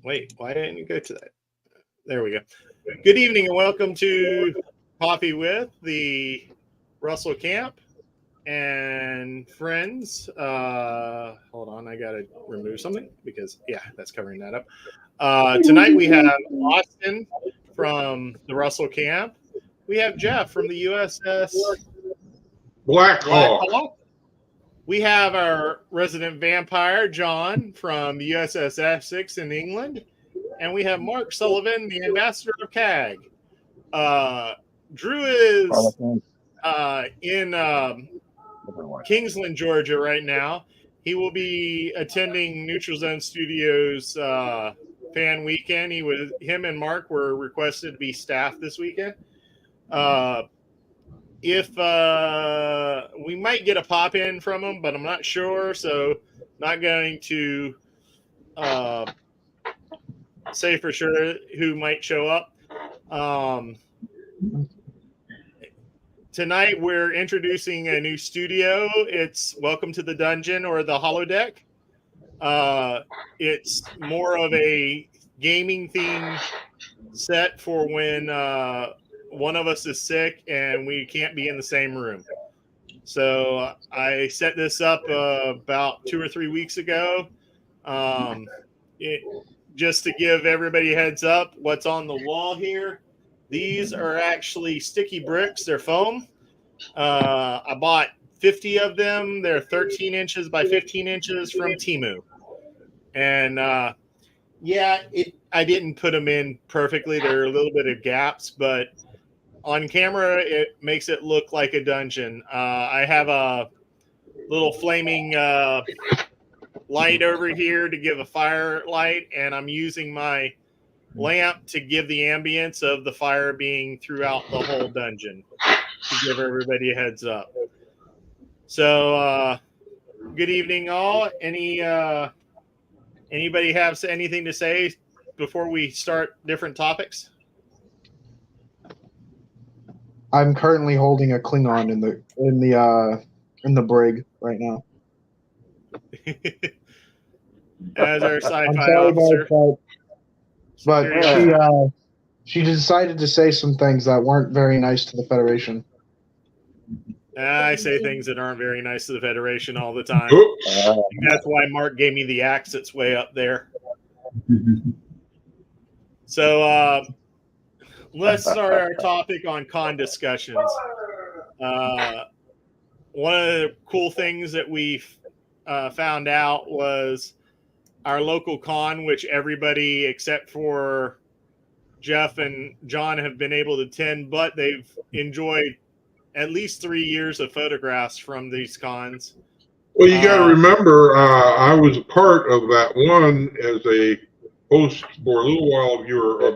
Wait, why didn't you go to that? There we go. Good evening and welcome to Coffee with the Russell Camp and friends. Hold on, I gotta remove something because that's covering that up. Tonight we have Austin from the Russell Camp. We have Jeff from the USS Black Hawk. We have our resident vampire, John, from the USS Essex in England. And we have Mark Sullivan, the ambassador of CAG. Drew is in Kingsland, Georgia right now. He will be attending Neutral Zone Studios fan weekend. Him and Mark were requested to be staff this weekend. If we might get a pop in from him, but I'm not sure, so not going to say for sure who might show up. Tonight we're introducing a new studio. It's Welcome to the Dungeon or the Holodeck. It's more of a gaming theme set for when one of us is sick and we can't be in the same room. So I set this up about 2 or 3 weeks ago. Just to give everybody a heads up, what's on the wall here. These are actually sticky bricks. They're foam. I bought 50 of them. They're 13 inches by 15 inches from Temu. And I didn't put them in perfectly. There are a little bit of gaps, but on camera, it makes it look like a dungeon. I have a little flaming light over here to give a firelight, and I'm using my lamp to give the ambience of the fire being throughout the whole dungeon to give everybody a heads up. So, good evening, all. Anybody have anything to say before we start different topics? I'm currently holding a Klingon in the brig right now. As our SyFy officer. But she decided to say some things that weren't very nice to the Federation. I say things that aren't very nice to the Federation all the time. That's why Mark gave me the axe that's way up there. So let's start our topic on con discussions. One of the cool things that we found out was our local con, which everybody except for Jeff and John have been able to attend, but they've enjoyed at least 3 years of photographs from these cons. Well, you got to remember, I was a part of that one as a host for a little while of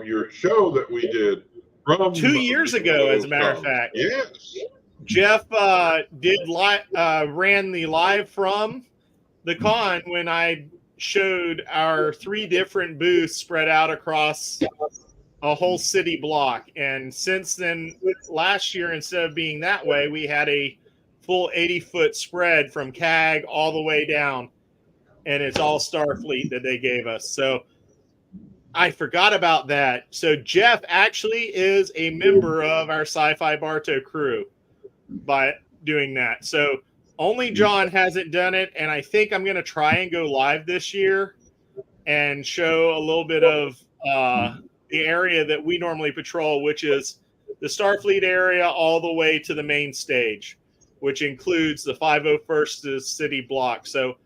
your show that we did. 2 years ago, as a matter of fact. Yes. Jeff ran the live from the con when I showed our 3 different booths spread out across a whole city block. And since then, last year, instead of being that way, we had a full 80-foot spread from CAG all the way down. And it's all Starfleet that they gave us. So I forgot about that. So Jeff actually is a member of our SyFy Bartow crew by doing that. So only John hasn't done it, and I think I'm going to try and go live this year and show a little bit of the area that we normally patrol, which is the Starfleet area all the way to the main stage, which includes the 501st city block. So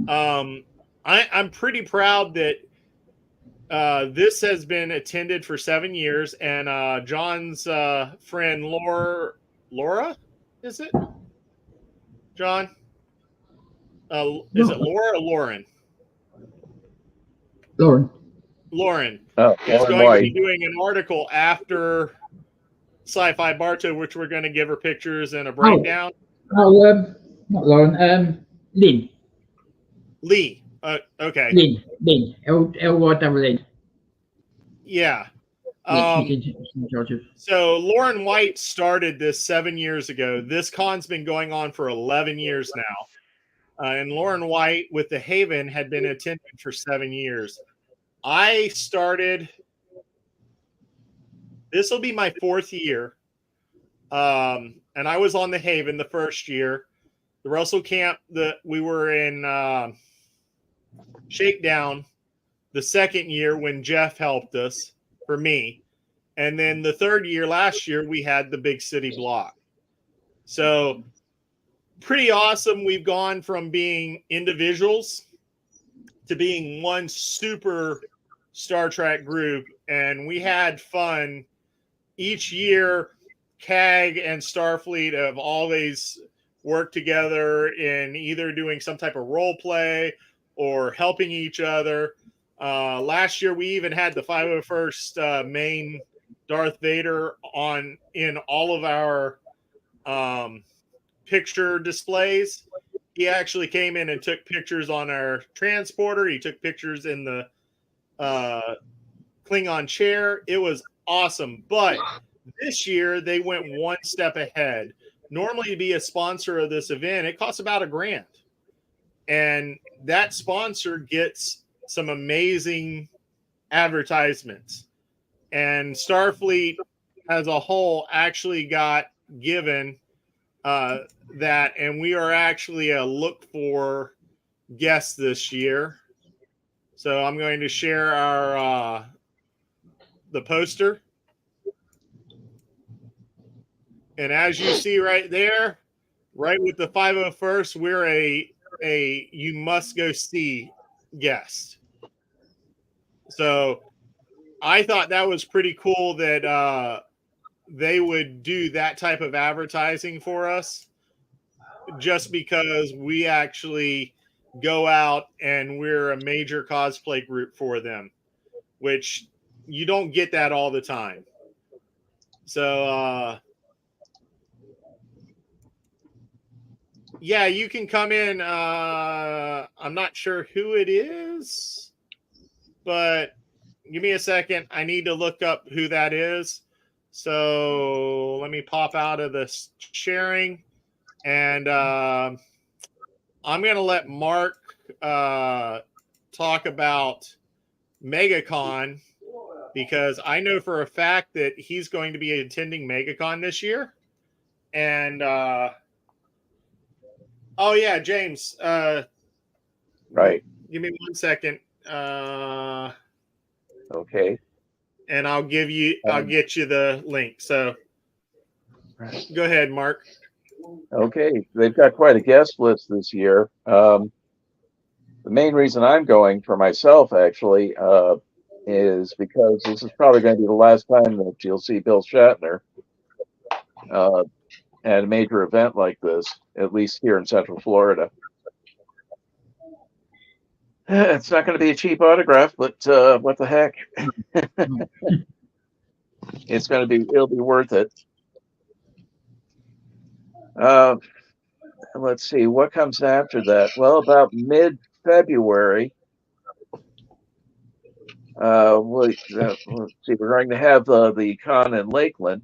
I'm pretty proud that this has been attended for 7 years, and John's friend Laura, is it? John? Is it Laura or Lauren? Lauren. Oh, is Lauren going White. to be doing an article after SyFy Bartow, which we're going to give her pictures and a breakdown. Not Lauren. Lynn. Lee. Okay. Lynn. L-Y-Lynn. Yeah. Georgia. So Lauren White started this 7 years ago. This con's been going on for 11 years now. And Lauren White with the Haven had been attending for 7 years. I started. This will be my 4th year, and I was on the Haven the first year. The Russell Camp that we were in Shakedown the second year when Jeff helped us for me, and then the 3rd year last year we had the big city block. So pretty awesome. We've gone from being individuals to being one super Star Trek group, and we had fun each year. CAG and Starfleet have always worked together in either doing some type of role play or helping each other. Last year, we even had the 501st main Darth Vader in all of our picture displays. He actually came in and took pictures on our transporter. He took pictures in the Klingon chair. It was awesome. But this year, they went one step ahead. Normally, to be a sponsor of this event, it costs about $1,000. And that sponsor gets some amazing advertisements. And Starfleet as a whole actually got given that. And we are actually a look for guest this year. So I'm going to share our the poster. And as you see right there, right with the 501st, we're a you must go see guest. So I thought that was pretty cool that they would do that type of advertising for us, just because we actually go out and we're a major cosplay group for them, which you don't get that all the time. So yeah, you can come in. I'm not sure who it is, but give me a second. I need to look up who that is. So let me pop out of this sharing, and I'm going to let Mark talk about MegaCon, because I know for a fact that he's going to be attending MegaCon this year. And oh yeah, James. Right. Give me 1 second. Okay. And I'll get you the link. So go ahead, Mark. Okay. They've got quite a guest list this year. The main reason I'm going for myself, actually, is because this is probably going to be the last time that you'll see Bill Shatner at a major event like this, at least here in Central Florida. It's not going to be a cheap autograph, but what the heck? It'll be worth it. Let's see, what comes after that? Well, about mid-February, let's see, we're going to have the con in Lakeland.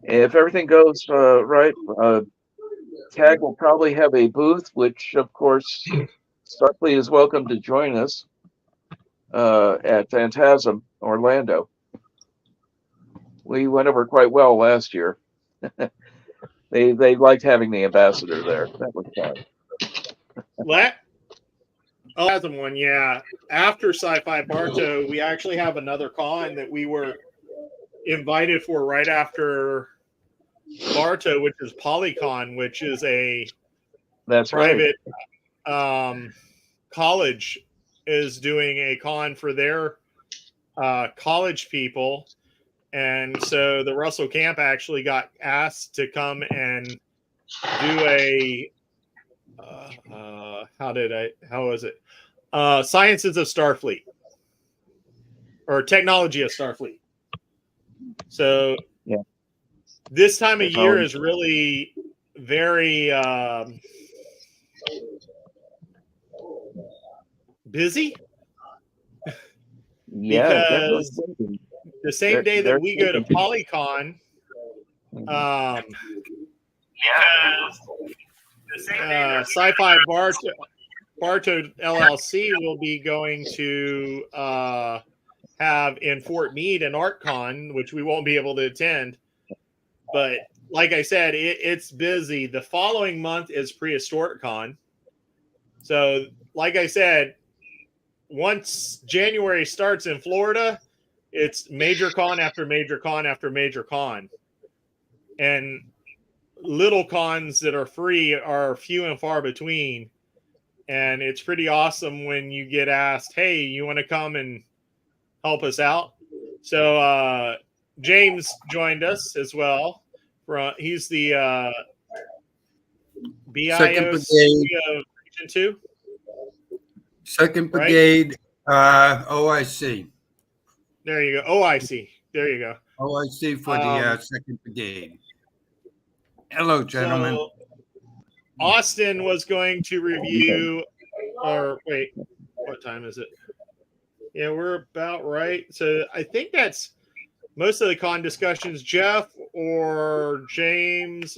If everything goes right, CAG will probably have a booth, which, of course, Starfleet is welcome to join us at Phantasm, Orlando. We went over quite well last year. They liked having the ambassador there. That was fun. Phantasm one, yeah. After SyFy Bartow, we actually have another con that we were invited for right after Bartow, which is Polycon, which is a private college is doing a con for their college people. And so the Russell Camp actually got asked to come and do a Sciences of Starfleet, or Technology of Starfleet. So yeah, this time of year is really very busy. Yeah, because the same day that we go to Polycon, SyFy Bartow, Bartow LLC will be going to have in Fort Meade an ArtCon, which we won't be able to attend. But like I said, it's busy. The following month is Prehistoric Con. So, like I said, once January starts in Florida, it's major con after major con after major con. And little cons that are free are few and far between. And it's pretty awesome when you get asked, hey, you want to come and help us out? So James joined us as well. He's the BIOC of Region 2. Second Brigade, OIC. There you go. OIC. There you go. OIC for the Second Brigade. Hello, gentlemen. So Austin was going to review, or wait, what time is it? Yeah, we're about right. So I think that's most of the con discussions. Jeff or James?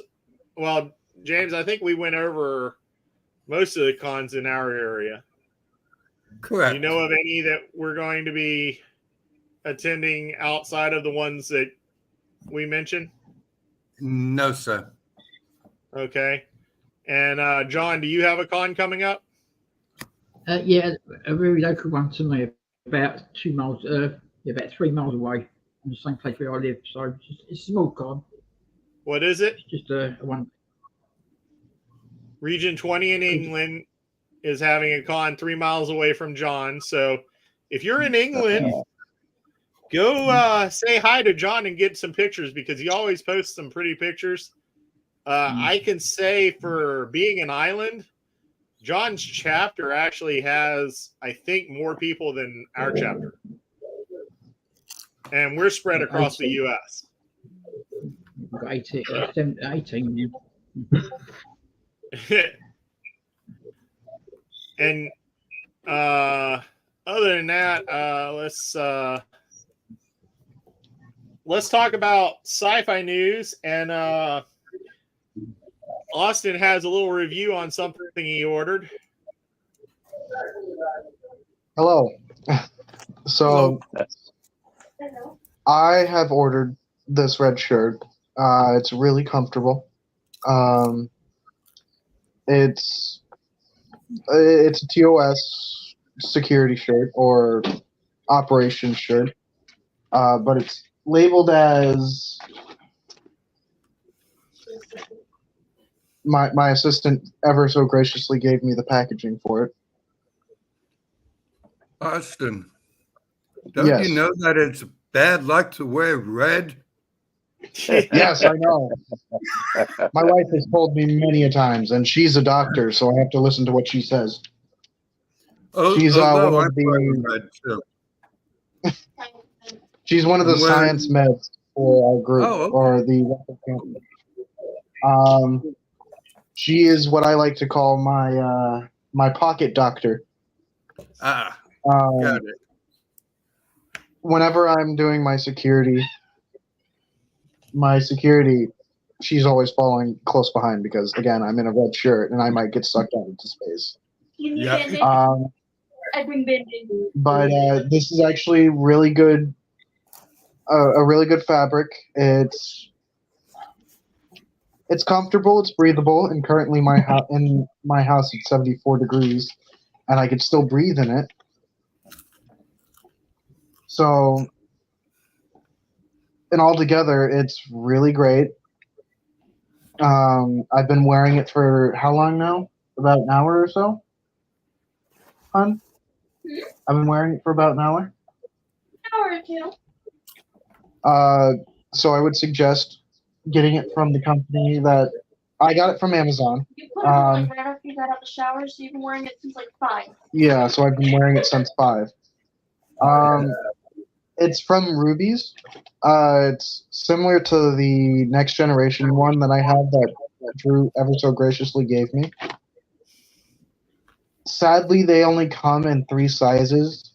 Well, James, I think we went over most of the cons in our area. Correct. Do you know of any that we're going to be attending outside of the ones that we mentioned? No, sir. Okay. And John, do you have a con coming up? Yeah, a very local one to me, about 2 miles, about 3 miles away, in the same place where I live. So it's a small con. What is it? It's just a one. Region 20 in England is having a con 3 miles away from John. So if you're in England, go say hi to John and get some pictures because he always posts some pretty pictures. I can say for being an island, John's chapter actually has, I think, more people than our chapter. And we're spread across the U.S. We've got 18. And other than that, let's talk about sci-fi news. And Austin has a little review on something he ordered. Hello. So I have ordered this red shirt. It's really comfortable. It's a TOS security shirt or operations shirt, but it's labeled as my assistant ever so graciously gave me the packaging for it. Austin, don't Yes. you know that it's bad luck to wear red? Yes, I know. My wife has told me many a times, and she's a doctor, so I have to listen to what she says. She's one of the. She's one of the science meds for our group, or the Russell Camp. She is what I like to call my pocket doctor. Got it. Whenever I'm doing my security, she's always following close behind because, again, I'm in a red shirt and I might get sucked out into space. Yeah. I bring bandage. But this is actually really good. A really good fabric. It's comfortable. It's breathable. And currently, in my house, it's 74 degrees, and I can still breathe in it. So, and altogether, it's really great. I've been wearing it for how long now? About an hour or so. Hun? I've been wearing it for about an hour. An hour or two. So I would suggest getting it from the company that I got it from Amazon. You put it on right after you got out the shower, so you've been wearing it since like 5. Yeah, so I've been wearing it since 5. It's from Ruby's. It's similar to the Next Generation one that I have that Drew ever so graciously gave me. Sadly, they only come in 3 sizes.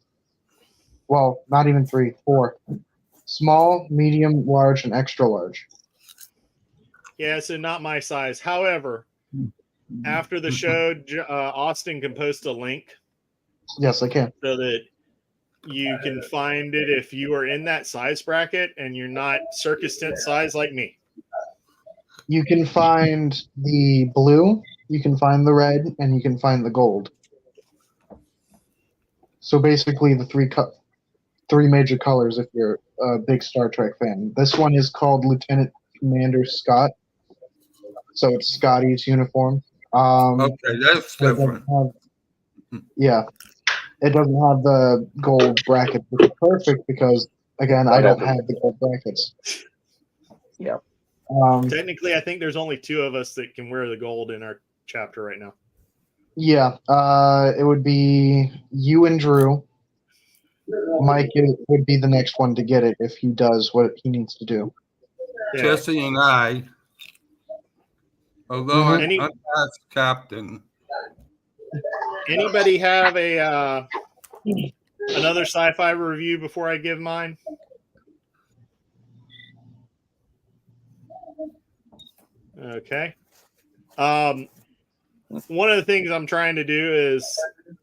Well, not even 3, 4. Small, medium, large, and extra large. Yeah, so not my size. However, after the show, Austin can post a link Yes, I can. so that you can find it if you are in that size bracket and you're not circus tent size like me. You can find the blue, you can find the red, and you can find the gold. So basically, the three major colors if you're a big Star Trek fan. This one is called Lieutenant Commander Scott. So it's Scotty's uniform. Okay, that's it doesn't different. yeah. It doesn't have the gold bracket, which is perfect because, again, I don't have the gold brackets. Yeah. Technically, I think there's only 2 of us that can wear the gold in our chapter right now. Yeah. It would be you and Drew. Mike would be the next one to get it if he does what he needs to do. Yeah. Jesse and I, although I'm past captain. Anybody have a another sci-fi review before I give mine? Okay. One of the things I'm trying to do is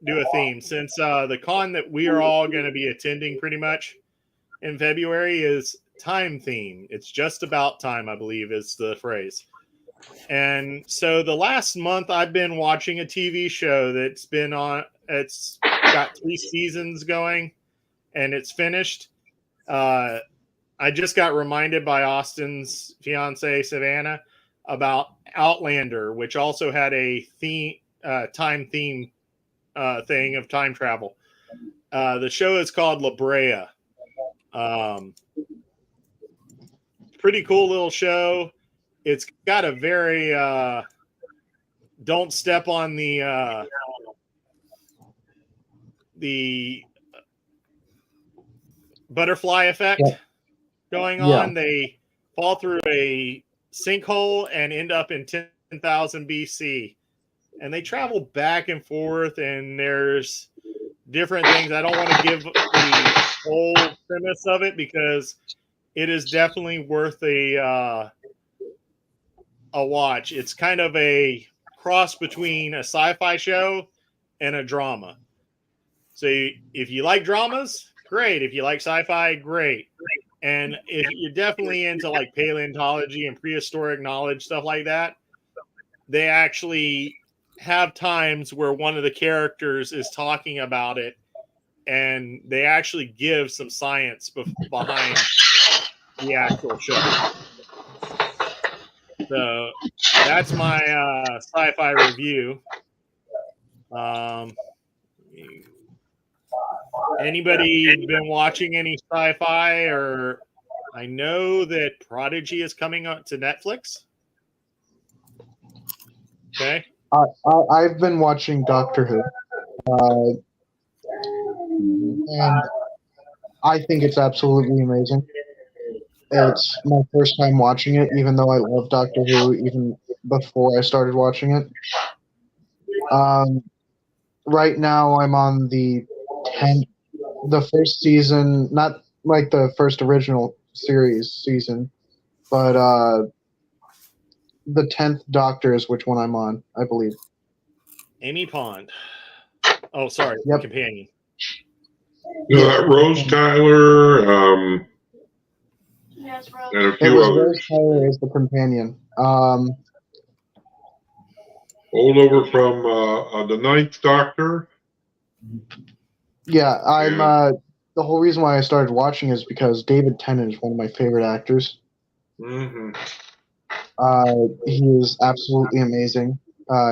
do a theme, since the con that we are all going to be attending pretty much in February is time theme. It's just about time, I believe is the phrase. And so the last month I've been watching a TV show that's been on, it's got 3 seasons going and it's finished. I just got reminded by Austin's fiance, Savannah, about Outlander, which also had a time theme thing of time travel. The show is called La Brea. Pretty cool little show. It's got a very don't step on the butterfly effect going on. They fall through a sinkhole and end up in 10,000 BC. And they travel back and forth, and there's different things. I don't want to give the whole premise of it because it is definitely worth a watch. It's kind of a cross between a sci-fi show and a drama. So if you like dramas, great. If you like sci-fi, great. And if you're definitely into like paleontology and prehistoric knowledge, stuff like that, they actually have times where one of the characters is talking about it, and they actually give some science behind the actual show. So that's my sci-fi review. Anybody been watching any sci-fi? Or I know that Prodigy is coming up to Netflix. Okay. I've been watching Doctor Who, and I think it's absolutely amazing. It's my first time watching it, even though I love Doctor Who even before I started watching it. Right now, I'm on the 10th, the first season, not like the first original series season, but the 10th Doctor is which one I'm on, I believe. Amy Pond. Oh, sorry, companion. You know, that Rose Tyler, Yes, Rose. and a few others. Rose Tyler is the companion. Holdover from the 9th Doctor. Yeah, I'm. The whole reason why I started watching is because David Tennant is one of my favorite actors. Mm-hmm. He is absolutely amazing.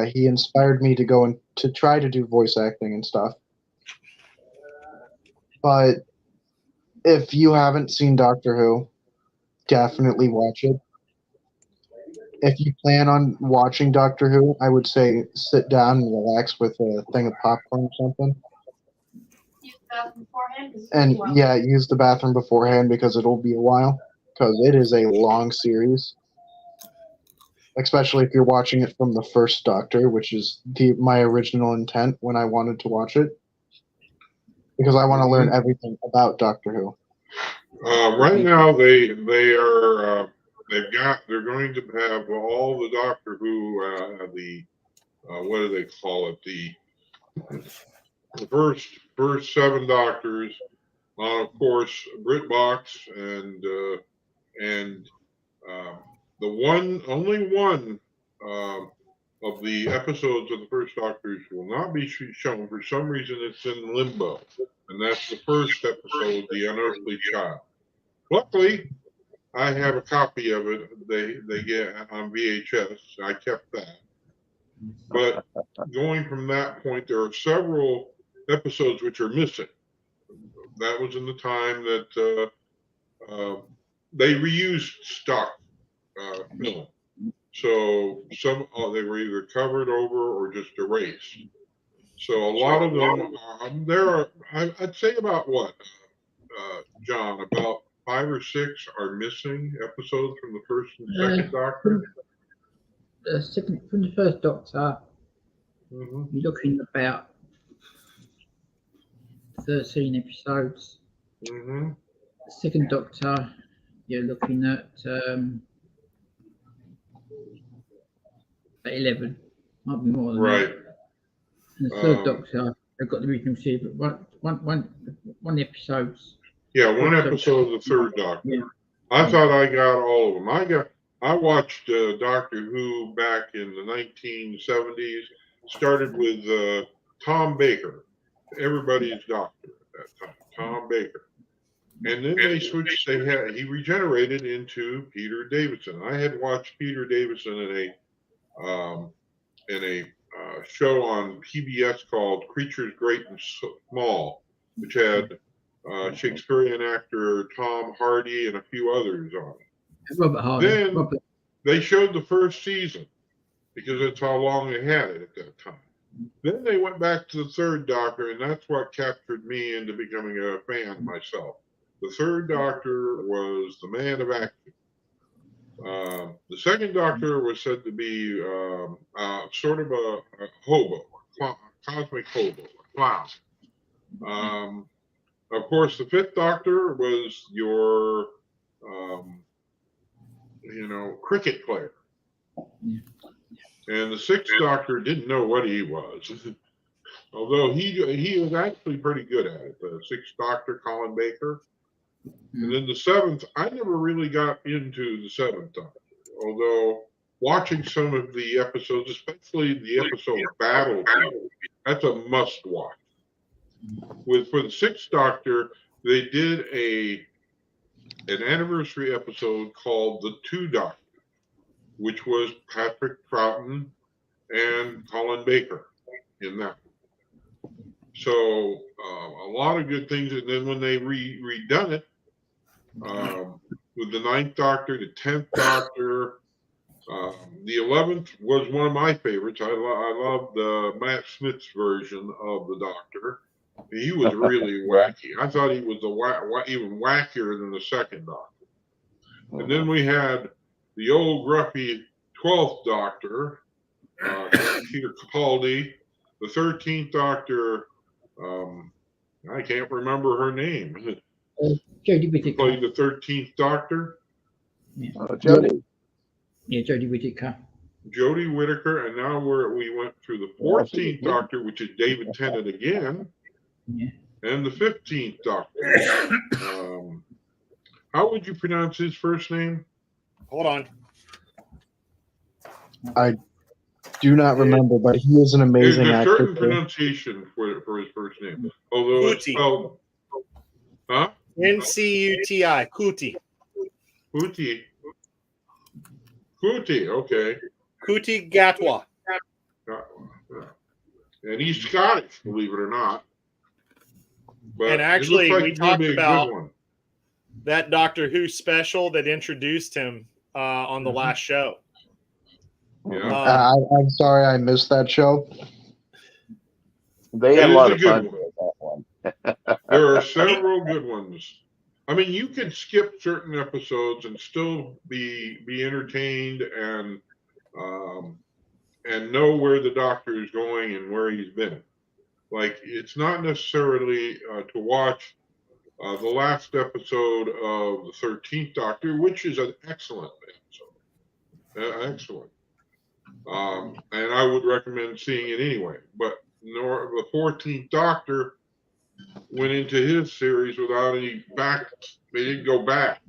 He inspired me to go and to try to do voice acting and stuff. But if you haven't seen Doctor Who, definitely watch it. If you plan on watching Doctor Who, I would say sit down and relax with a thing of popcorn or something. Use the bathroom beforehand. And yeah, use the bathroom beforehand because it'll be a while. Because it is a long series. Especially if you're watching it from the first Doctor, which is my original intent when I wanted to watch it. Because I want to learn everything about Doctor Who. Right now, they're going to have all the Doctor Who, the what do they call it? The first 7 Doctors on, of course, BritBox, and the only one of the episodes of the first Doctors will not be shown. For some reason, it's in limbo, and that's the first episode, The Unearthly Child. Luckily, I have a copy of it. They get on VHS. I kept that. But going from that point, there are several episodes which are missing. That was in the time that they reused stock film. So they were either covered over or just erased. So a lot of them, there are, I'd say about what, John, about 5 or 6 are missing episodes from the first and second Doctor? From the first Doctor, Mm-hmm. you're looking about 13 episodes. Mm-hmm. The second Doctor, you're looking at 11, might be more than Right. that. And the third Doctor, they've got the original series, but one episodes. Yeah, one episode of the third Doctor. Yeah. I thought I got all of them. I watched Doctor Who back in the 1970s. Started with Tom Baker, everybody's doctor at that time, Tom Baker. And then they switched. He regenerated into Peter Davison. I had watched Peter Davison in a show on PBS called Creatures Great and Small, which had Shakespearean actor Tom Hardy and a few others on it. Robert Hardy. Then they showed the first season because that's how long they had it at that time. Then they went back to the third Doctor, and that's what captured me into becoming a fan myself. The third Doctor was the man of action. The second Doctor was said to be sort of a hobo, a cosmic hobo, a clown. Of course, the fifth Doctor was your, cricket player. And the sixth Doctor didn't know what he was, although he was actually pretty good at it. The sixth Doctor, Colin Baker. And then the seventh, I never really got into the seventh Doctor, although watching some of the episodes, especially the episode Battlefield, that's a must watch. For the sixth Doctor, they did an anniversary episode called The Two Doctors, which was Patrick Troughton and Colin Baker in that. So a lot of good things. And then when they redone it, with the ninth Doctor, the 10th Doctor, the 11th was one of my favorites. I loved Matt Smith's version of the Doctor. He was really wacky. I thought he was even wackier than the second Doctor. And then we had the old gruffy 12th Doctor, Peter Capaldi. The 13th Doctor, I can't remember her name. Jodie Whittaker. Played the 13th Doctor. Yeah. Jodie. Yeah, Jodie Whittaker. Jodie Whittaker, and now we went through the 14th Doctor, which is David Tennant again. Yeah. And the 15th Doctor. How would you pronounce his first name? Hold on. I do not remember, but he is an amazing There's a actor. certain pronunciation for his first name, although it's spelled, huh? Ncuti, Kuti. Kuti, okay. Kuti Gatwa. And he's Scottish, believe it or not. But And actually, it looks like we he's gonna talked be a good about one. that Doctor Who special that introduced him on the last show. Yeah. I'm sorry I missed that show. They had It a lot is of a fun good with that one. There are several good ones. I mean, you can skip certain episodes and still be entertained and know where the Doctor is going and where he's been. Like, it's not necessarily to watch the last episode of the 13th Doctor, which is an excellent episode. Excellent. And I would recommend seeing it anyway. But the 14th Doctor went into his series without any back. They didn't go back.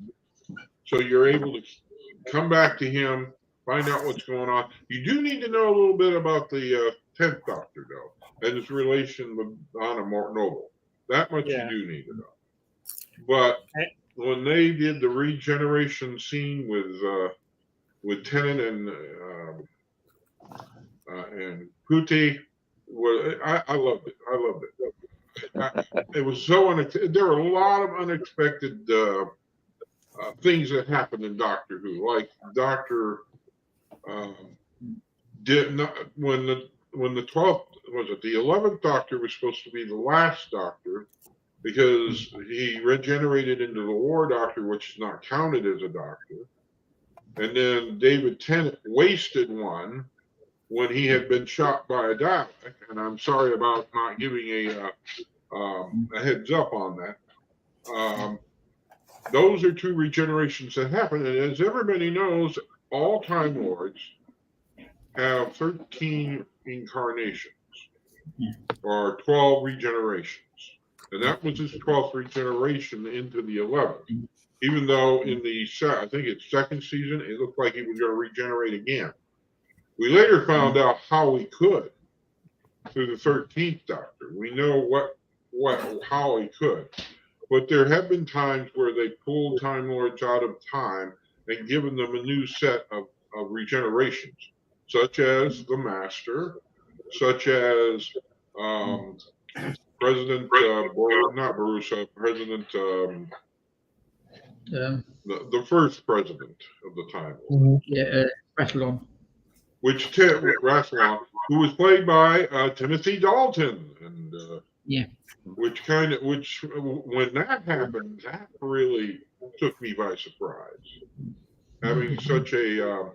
So you're able to come back to him, find out what's going on. You do need to know a little bit about the 10th Doctor, though, and his relation with Donna Noble. That much you do need to know. But when they did the regeneration scene with Tennant and Pooty, I loved it. I loved it. It was so unexpected. There were a lot of unexpected things that happened in Doctor Who, like Doctor did not when the 12th was it the 11th Doctor was supposed to be the last Doctor because he regenerated into the War Doctor, which is not counted as a Doctor, and then David Tennant wasted one when he had been shot by a Dalek, and I'm sorry about not giving a heads up on that. Those are two regenerations that happen, and as everybody knows, all Time Lords have 13 incarnations, or 12 regenerations, and that was his 12th regeneration into the 11th. Even though in the, I think it's second season, it looked like he was going to regenerate again. We later found out how he could through the 13th Doctor. We know how he could. But there have been times where they pulled Time Lords out of time and given them a new set of regenerations, such as the Master, such as President, not Barusa, President, the first president of the Time Lords. Rassilon. Rassilon, who was played by Timothy Dalton, and which when that happened, that really took me by surprise. Having such a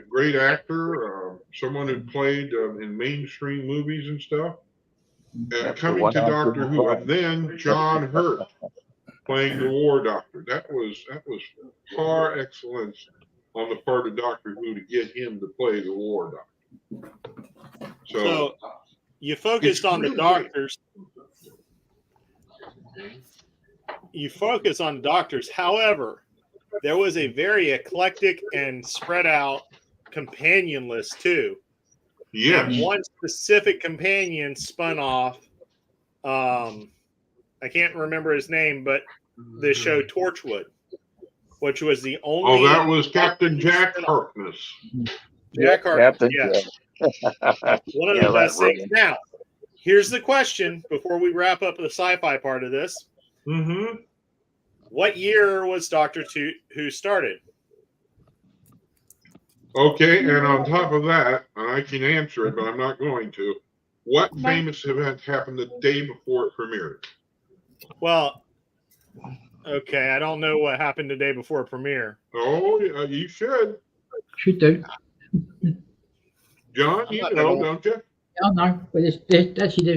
great actor, someone who played in mainstream movies and stuff, coming to Doctor Who, and then John Hurt playing the War Doctor. That was par excellence on the part of Doctor Who to get him to play the War Doctor. So you focused on the doctors. You focus on doctors. However, there was a very eclectic and spread out companion list too. Yes. And one specific companion spun off. I can't remember his name, but the show Torchwood, which was the only. Oh, that was Captain Jack Harkness. Jack Harkness, Captain yes. One of the best things. Now, here's the question before we wrap up the sci-fi part of this. Mm-hmm. What year was Doctor Who started? Okay, and on top of that, I can answer it, but I'm not going to. What famous event happened the day before it premiered? Well, okay, I don't know what happened the day before premiere. Oh, you should. Should do. John, you know, don't you? I know, but there's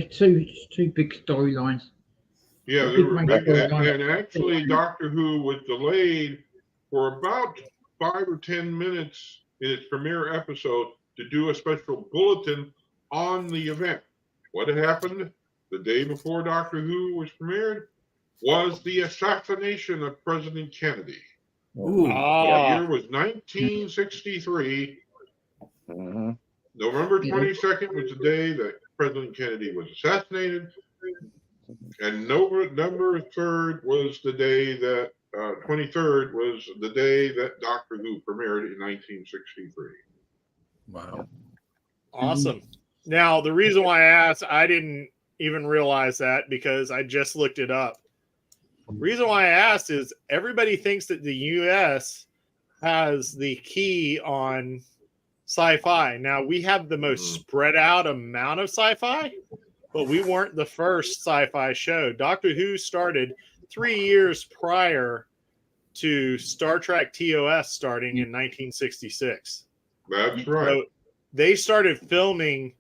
two big storylines. Yeah, there were big, and actually Doctor Who was delayed for about 5 or 10 minutes in its premiere episode to do a special bulletin on the event. What had happened the day before Doctor Who was premiered was the assassination of President Kennedy. Ooh. The year was 1963. Mm-hmm. November 22nd was the day that President Kennedy was assassinated. And November 3rd was the day that 23rd was the day that Doctor Who premiered in 1963. Wow. Awesome. Now, the reason why I asked, I didn't even realize that because I just looked it up. The reason why I asked is everybody thinks that the U.S. has the key on sci-fi. Now, we have the most spread out amount of sci-fi, but we weren't the first sci-fi show. Doctor Who started 3 years prior to Star Trek TOS starting in 1966. That's right. So they started filming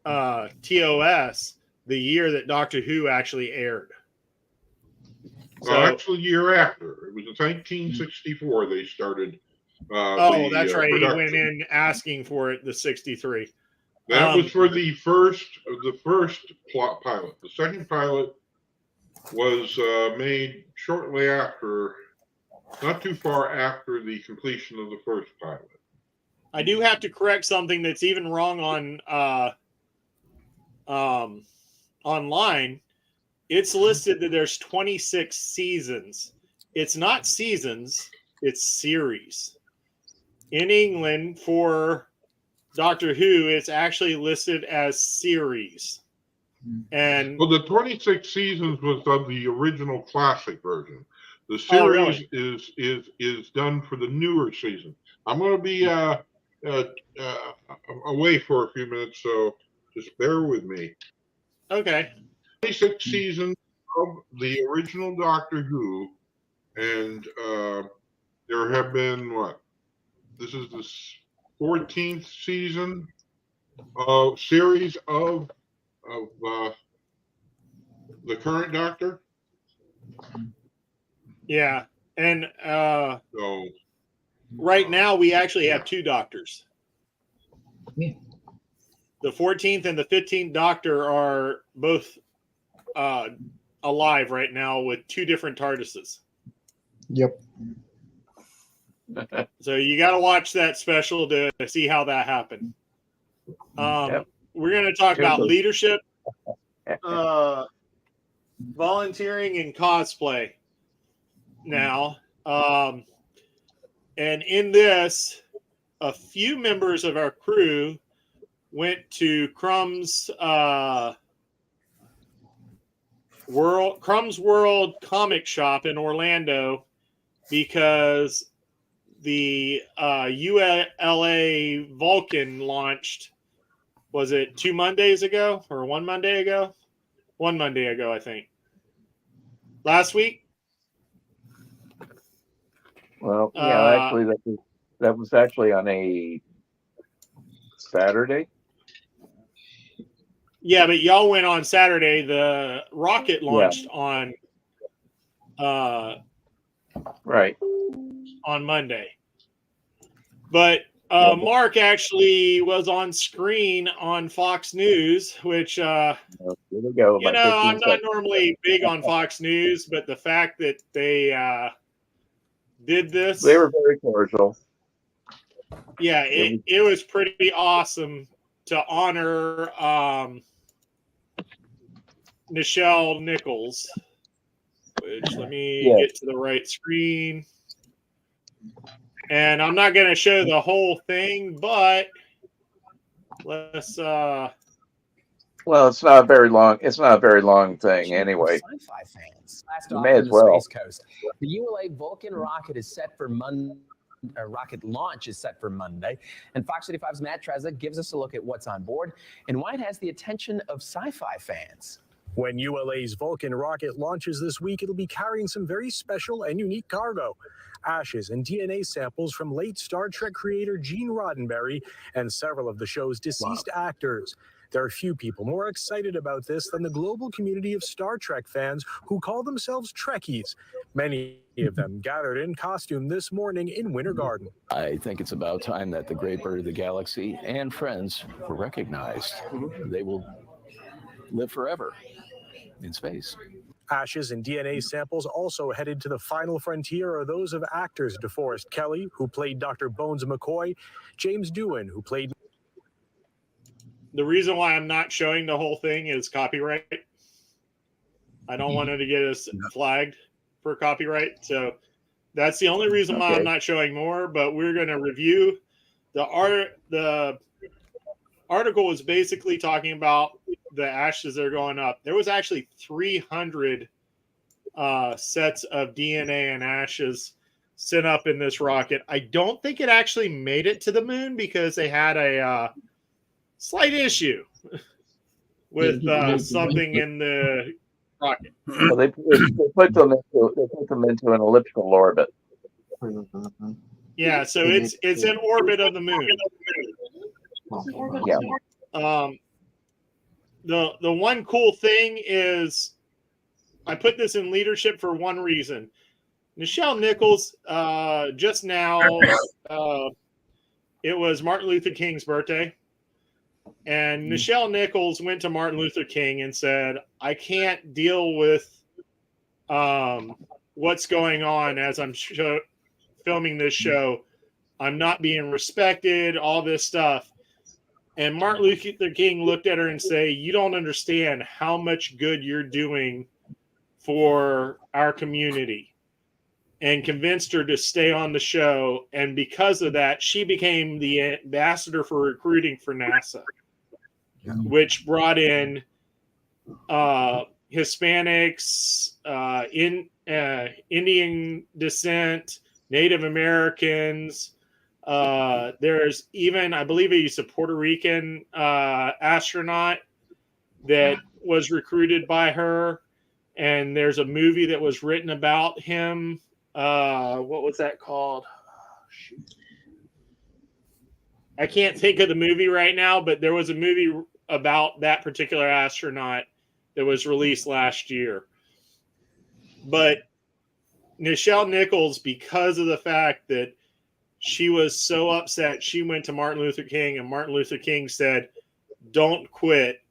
TOS the year that Doctor Who actually aired. So, actually, year after. It was in 1964 they started Oh, that's right. He went production. in asking for it, the 63. That was for the first plot pilot. The second pilot was made shortly after, not too far after the completion of the first pilot. I do have to correct something that's even wrong on online. It's listed that there's 26 seasons. It's not seasons, it's series. In England, for Doctor Who, it's actually listed as series. And well, the 26 seasons was of the original classic version. The series is done for the newer season. I'm going to be away for a few minutes, so just bear with me. Okay. 26 seasons of the original Doctor Who, and there have been what? This is the 14th season of series of the current Doctor. Yeah, and So right now we actually have two Doctors. Yeah. The 14th and the 15th Doctor are both alive right now with two different TARDISes. Yep. So you got to watch that special to see how that happened. Yep. We're going to talk about leadership, volunteering, and cosplay now. And in this, a few members of our crew went to Crumb's World Comic Shop in Orlando because the ULA Vulcan launched. Was it 2 Mondays ago or 1 Monday ago? 1 Monday ago, I think. Last week. Well, yeah, actually, that was actually on a Saturday. Yeah, but y'all went on Saturday. The rocket launched on Right. on Monday. But Mark actually was on screen on Fox News, which Here we go. you know, I'm not normally big on Fox News, but the fact that they did this, They were very cordial. yeah, it was pretty awesome to honor Nichelle Nichols. Which let me get to the right screen. And I'm not going to show the whole thing, but let's. Well, it's not a very long. It's not a very long thing, anyway. SyFy fans. Last You off may from as the well. Space Coast. The ULA Vulcan rocket is set for rocket launch is set for Monday, and Fox 85's Matt Trezza gives us a look at what's on board and why it has the attention of SyFy fans. When ULA's Vulcan rocket launches this week, it'll be carrying some very special and unique cargo. Ashes and DNA samples from late Star Trek creator Gene Roddenberry and several of the show's deceased actors. There are few people more excited about this than the global community of Star Trek fans who call themselves Trekkies. Many of them gathered in costume this morning in Winter Garden. I think it's about time that the great bird of the galaxy and friends were recognized. They will live forever in space. Ashes and DNA samples also headed to the final frontier are those of actors DeForest Kelley, who played Dr. Bones McCoy, James Doohan, who played... The reason why I'm not showing the whole thing is copyright. I don't want it to get us flagged for copyright. So that's the only reason why I'm not showing more, but we're going to review the article was basically talking about the ashes that are going up. There was actually 300 sets of DNA and ashes sent up in this rocket. I don't think it actually made it to the moon because they had a slight issue with something in the rocket. Well, they put them into an elliptical orbit. Yeah, so it's in orbit of the moon. Yeah. The one cool thing is I put this in leadership for one reason. Nichelle Nichols, just now, it was Martin Luther King's birthday. And Nichelle Nichols went to Martin Luther King and said, I can't deal with what's going on as I'm filming this show. I'm not being respected, all this stuff. And Martin Luther King looked at her and say, you don't understand how much good you're doing for our community, and convinced her to stay on the show. And because of that, she became the ambassador for recruiting for NASA, which brought in Hispanics, Indian descent, Native Americans. There's even, I believe he's a Puerto Rican astronaut that was recruited by her. And there's a movie that was written about him. What was that called? Oh, shoot. I can't think of the movie right now, but there was a movie about that particular astronaut that was released last year. But Nichelle Nichols, because of the fact that she was so upset, she went to Martin Luther King, and Martin Luther King said, don't quit.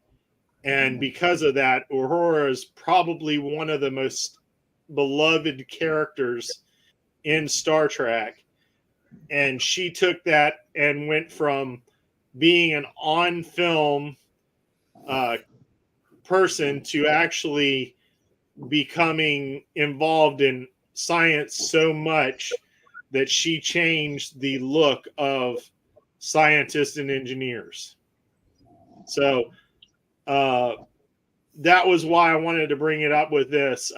And because of that, Aurora is probably one of the most beloved characters in Star Trek. And she took that and went from being an on-film person to actually becoming involved in science so much that she changed the look of scientists and engineers. So that was why I wanted to bring it up with this.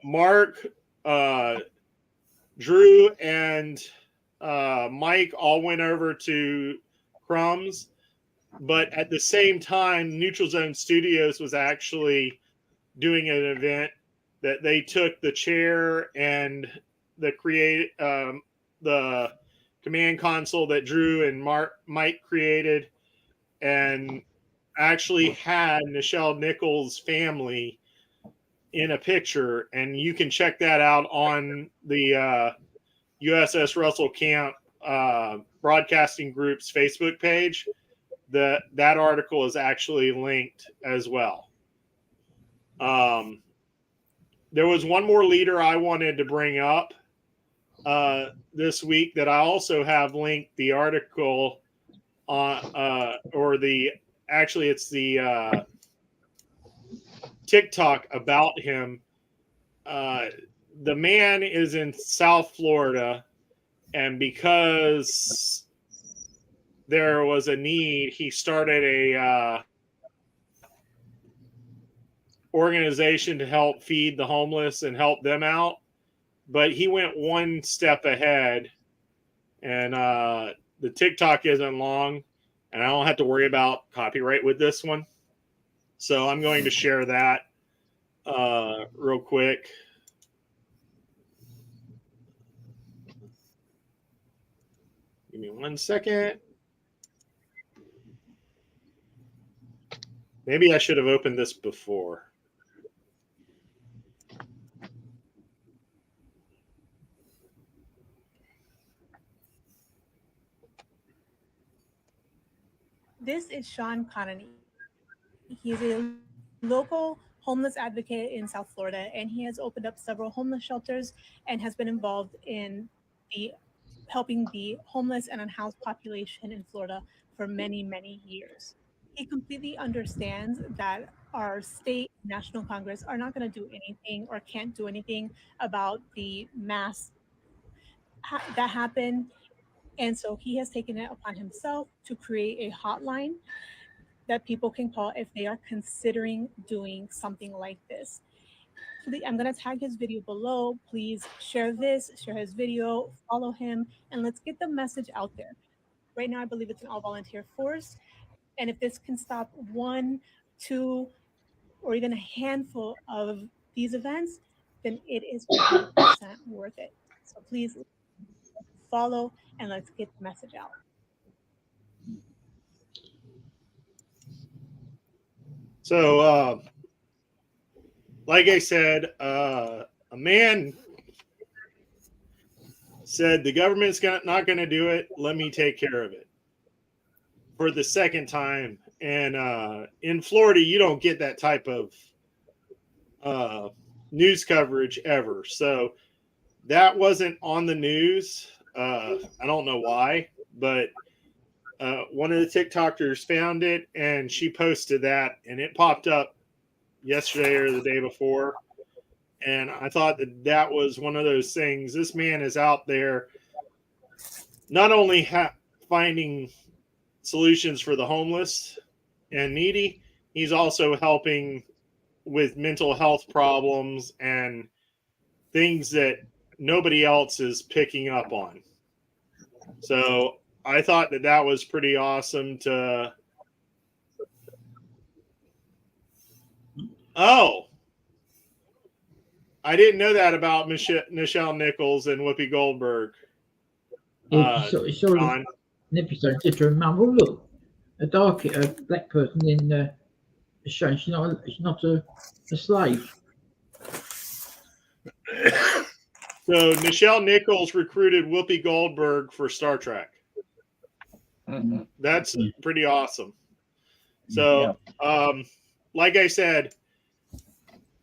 Mark, Drew, and Mike all went over to Crumbs, but at the same time, Neutral Zone Studios was actually doing an event that they took the chair and the command console that Drew and Mike created, and actually had Nichelle Nichols' family in a picture, and you can check that out on the USS Russell Camp Broadcasting Group's Facebook page. That article is actually linked as well. There was one more leader I wanted to bring up this week that I also have linked the article on, actually it's the TikTok about him. The man is in South Florida, and because there was a need, he started a organization to help feed the homeless and help them out. But he went one step ahead, and the TikTok isn't long, and I don't have to worry about copyright with this one. So I'm going to share that real quick. Give me 1 second. Maybe I should have opened this before. This is Sean Connolly. He's a local homeless advocate in South Florida, and he has opened up several homeless shelters and has been involved in helping the homeless and unhoused population in Florida for many, many years. He completely understands that our state and national Congress are not going to do anything or can't do anything about the mass that happened. And so he has taken it upon himself to create a hotline that people can call if they are considering doing something like this. I'm going to tag his video below. Please share this, share his video, follow him, and let's get the message out there. Right now, I believe it's an all-volunteer force. And if this can stop 1, 2, or even a handful of these events, then it is 100% worth it. So please follow and let's get the message out. So, like I said, a man said the government's not going to do it. Let me take care of it for the second time. And in Florida, you don't get that type of news coverage ever. So that wasn't on the news. I don't know why, but one of the TikTokers found it and she posted that, and it popped up yesterday or the day before. And I thought that was one of those things. This man is out there not only finding solutions for the homeless and needy, he's also helping with mental health problems and things that nobody else is picking up on. So I thought that was pretty awesome to. Oh, I didn't know that about Nichelle Nichols and Whoopi Goldberg. An episode just to remember, look, a black person in the show. She's not a slave. So Nichelle Nichols recruited Whoopi Goldberg for Star Trek. Mm-hmm. That's pretty awesome. So, like I said,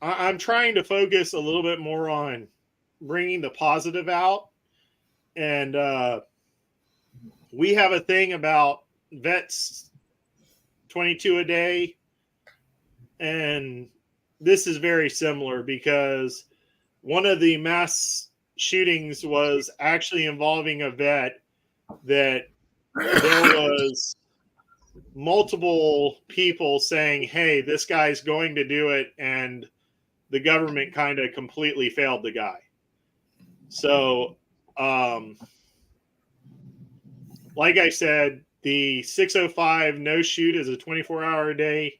I'm trying to focus a little bit more on bringing the positive out. And we have a thing about vets 22 a day. And this is very similar because one of the mass shootings was actually involving a vet that there was multiple people saying, hey, this guy's going to do it. And the government kind of completely failed the guy. So, like I said, the 605 no shoot is a 24-hour a day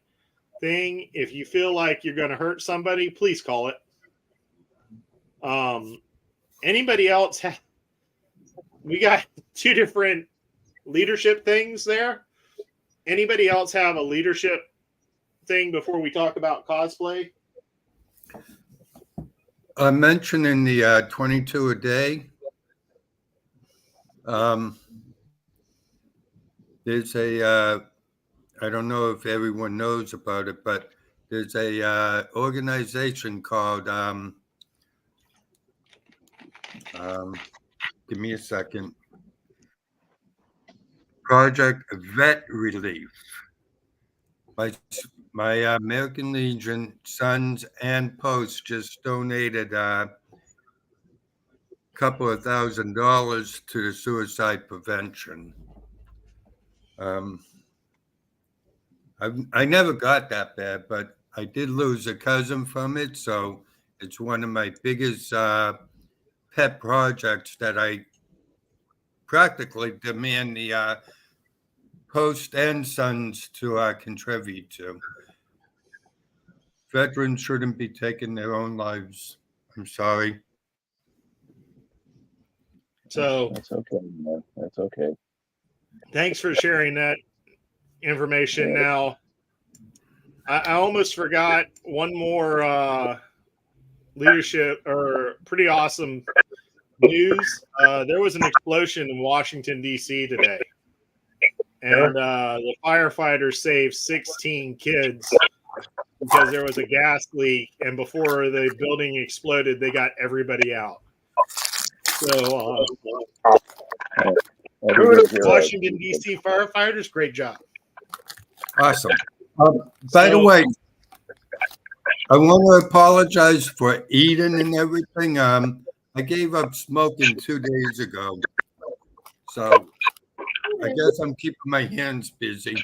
thing. If you feel like you're going to hurt somebody, please call it. Anybody else? We got two different leadership things there. Anybody else have a leadership thing before we talk about cosplay? I mentioned in the 22 a day. There's a, I don't know if everyone knows about it, but there's a organization called, give me a second, Project Vet Relief. My American Legion Sons and Post just donated a couple of $1,000 to the suicide prevention. I never got that bad, but I did lose a cousin from it. So it's one of my biggest pet projects that I practically demand the Post and Sons to contribute to. Veterans shouldn't be taking their own lives. I'm sorry. So that's okay, man. That's okay. Thanks for sharing that information. Now, I almost forgot one more leadership or pretty awesome news. There was an explosion in Washington, D.C. today. And the firefighters saved 16 kids because there was a gas leak. And before the building exploded, they got everybody out. So, Washington, D.C. firefighters, great job. Awesome. By the way, I want to apologize for eating and everything. I gave up smoking 2 days ago. So I guess I'm keeping my hands busy.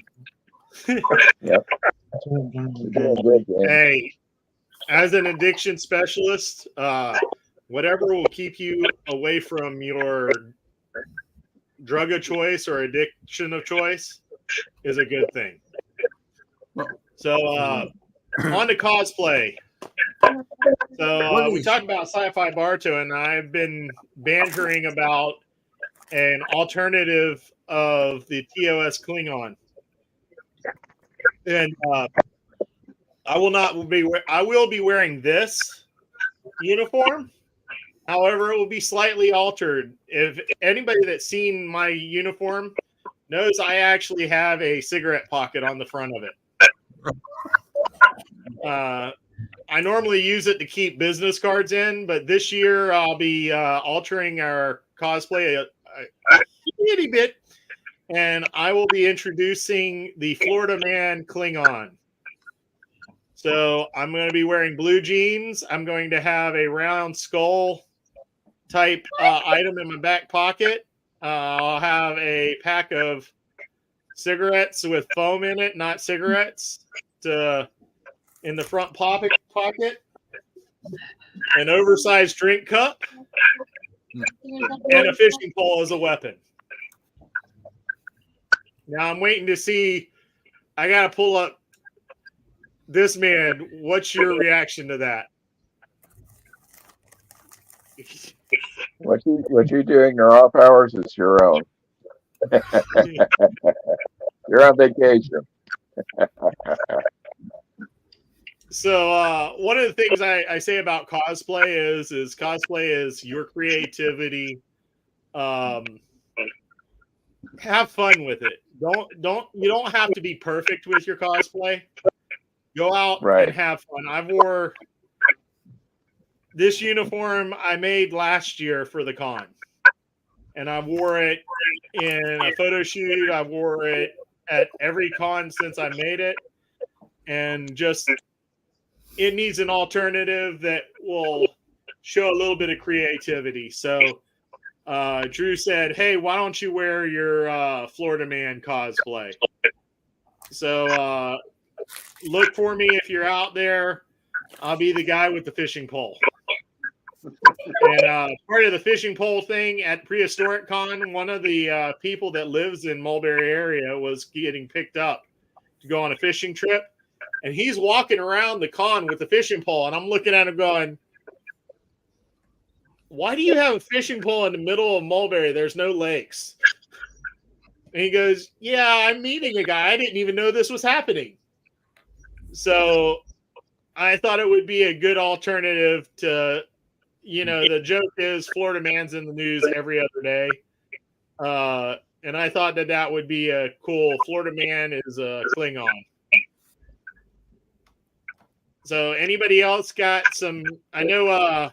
Yep. Hey, as an addiction specialist, whatever will keep you away from your drug of choice or addiction of choice is a good thing. So, on to cosplay. So, we talked about SyFy Barto, and I've been bantering about an alternative of the TOS Klingon. And I will be wearing this uniform However, it will be slightly altered. If anybody that's seen my uniform knows, I actually have a cigarette pocket on the front of it. I normally use it to keep business cards in, but this year I'll be altering our cosplay a itty bit, and I will be introducing the Florida Man Klingon. So I'm going to be wearing blue jeans. I'm going to have a round skull type item in my back pocket. I'll have a pack of cigarettes with foam in it, not cigarettes, in the front pocket, an oversized drink cup, and a fishing pole as a weapon. Now I'm waiting to see. I got to pull up this man. What's your reaction to that? What you're doing your off hours is your own. You're on vacation. So one of the things I say about cosplay is cosplay is your creativity. Have fun with it. You don't have to be perfect with your cosplay. Go out and have fun. I wore this uniform I made last year for the con, and I wore it in a photo shoot. I wore it at every con since I made it, and just it needs an alternative that will show a little bit of creativity. So Drew said, hey, why don't you wear your Florida Man cosplay? So look for me if you're out there. I'll be the guy with the fishing pole. And part of the fishing pole thing at Prehistoric Con, one of the people that lives in Mulberry area was getting picked up to go on a fishing trip. And he's walking around the con with the fishing pole. And I'm looking at him going, why do you have a fishing pole in the middle of Mulberry? There's no lakes. And he goes, yeah, I'm meeting a guy. I didn't even know this was happening. So I thought it would be a good alternative to, the joke is Florida Man's in the news every other day. And I thought that would be a cool Florida Man is a Klingon. So anybody else got some, I know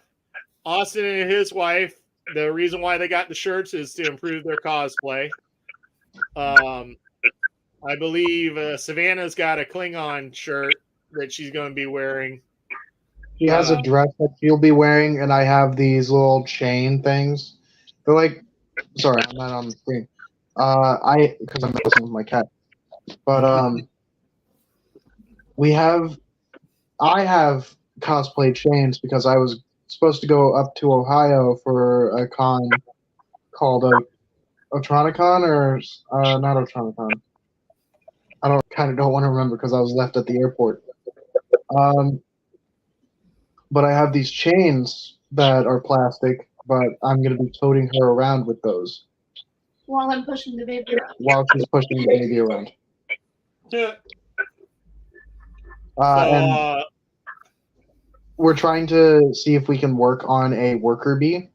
Austin and his wife, the reason why they got the shirts is to improve their cosplay. I believe Savannah's got a Klingon shirt that she's going to be wearing. She has a dress that she'll be wearing, and I have these little chain things. They're like, sorry, I'm not on the screen. Because I'm messing with my cat. But I have cosplay chains because I was supposed to go up to Ohio for a con called Otronicon or not Otronicon. I kind of don't want to remember because I was left at the airport. But I have these chains that are plastic, but I'm going to be toting her around with those. While I'm pushing the baby around. While she's pushing the baby around. Yeah. And we're trying to see if we can work on a worker bee